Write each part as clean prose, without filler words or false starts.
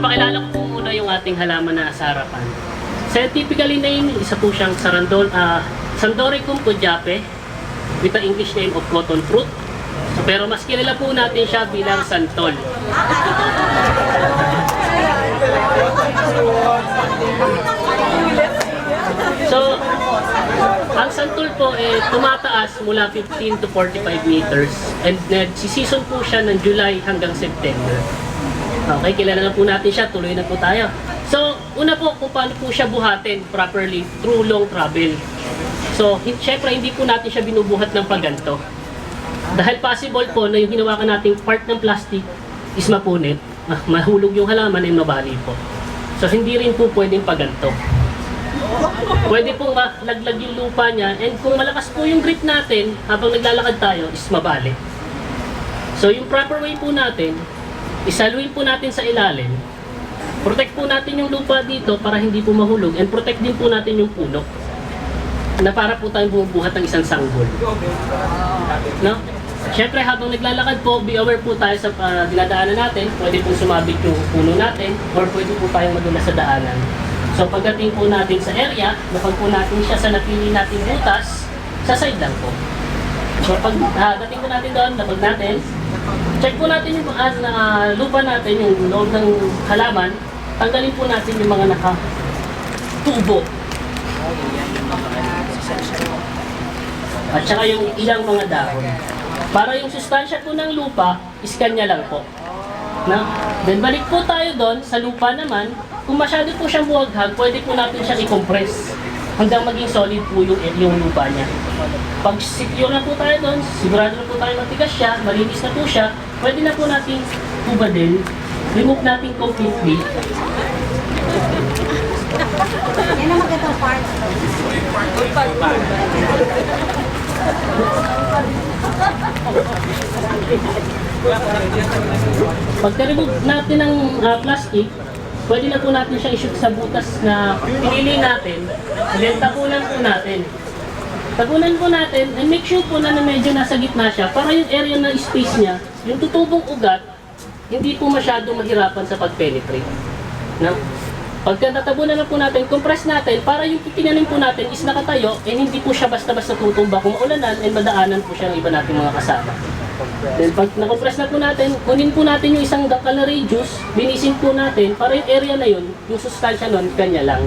Papakilala ko po muna yung ating halaman na sa harapan. Scientifically name, isa po siyang Sandoricum Cujapa with the English name of cotton fruit. Pero mas kilala po natin siya bilang santol. So, ang santol po tumataas mula 15 to 45 meters and nagsisison po siya ng July hanggang September. Okay, kilala na po natin siya, tuloy na po tayo. So, una po kung paano po siya buhatin properly through long travel. So, syempre hindi po natin siya binubuhat ng pagganto. Dahil possible po na yung hinawakan nating part ng plastic is mapunit, mahulog yung halaman ay mabali po. So, hindi rin po pwedeng pagganto. Pwede pong malaglag yung lupa niya and kung malakas po yung grip natin habang naglalakad tayo is mabali. So, yung proper way po natin, isaluin po natin sa ilalim. Protect po natin yung lupa dito para hindi po mahulog and protect din po natin yung puno na para po tayong bumubuhat ng isang sanggol. No? Siyempre habang naglalakad po, be aware po tayo sa dinadaanan natin. Pwede pong sumabit yung puno natin or pwede po tayong madulas sa daanan. So pagdating po natin sa area, napag po natin siya sa napili nating butas, sa side lang po. So pagdating po natin doon, napag natin, check po natin yung lupa natin, yung loob ng halaman, tanggalin po natin yung mga naka-tubo. At saka yung ilang mga dahon. Para yung sustansya po ng lupa, iskan niya lang po. Na? Then balik po tayo doon, sa lupa naman, kung masyado po siyang buwaghag, pwede po natin siyang i-compress hanggang maging solid po yung lupa niya. Pag secure na po tayo doon, sigurado na po tayo matigas siya, malinis na po siya, pwede na po natin hubadin, remove natin completely. Yan ang magandang part. Pagka-remove natin ng plastic, pwede na po natin siya i-shoot sa butas na pinili natin. Then tapunan po natin. Tapunan po natin and make sure po na medyo nasa gitna siya para yung area na space niya, yung tutubong ugat, hindi po masyado mahirapan sa pag-penetrate. No? Pagka natabunan na po natin, compress natin para yung tinanim po natin is nakatayo and hindi po siya basta-basta tutumba kung maulanan and madaanan po siya ng iba nating mga kasama. Then pag na-compress na po natin, kunin po natin yung isang dakal na radius, binisin po natin para yung area na yun, yung sustansya nun, kanya lang.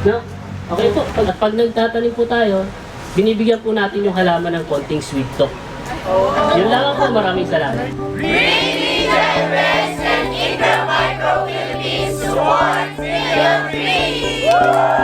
No? Okay po, pag nagtatanim po tayo, binibigyan po natin yung halaman ng konting sweet talk. Yun lang po, maraming salamat. Bringing the Micro Philippines towards Philippines!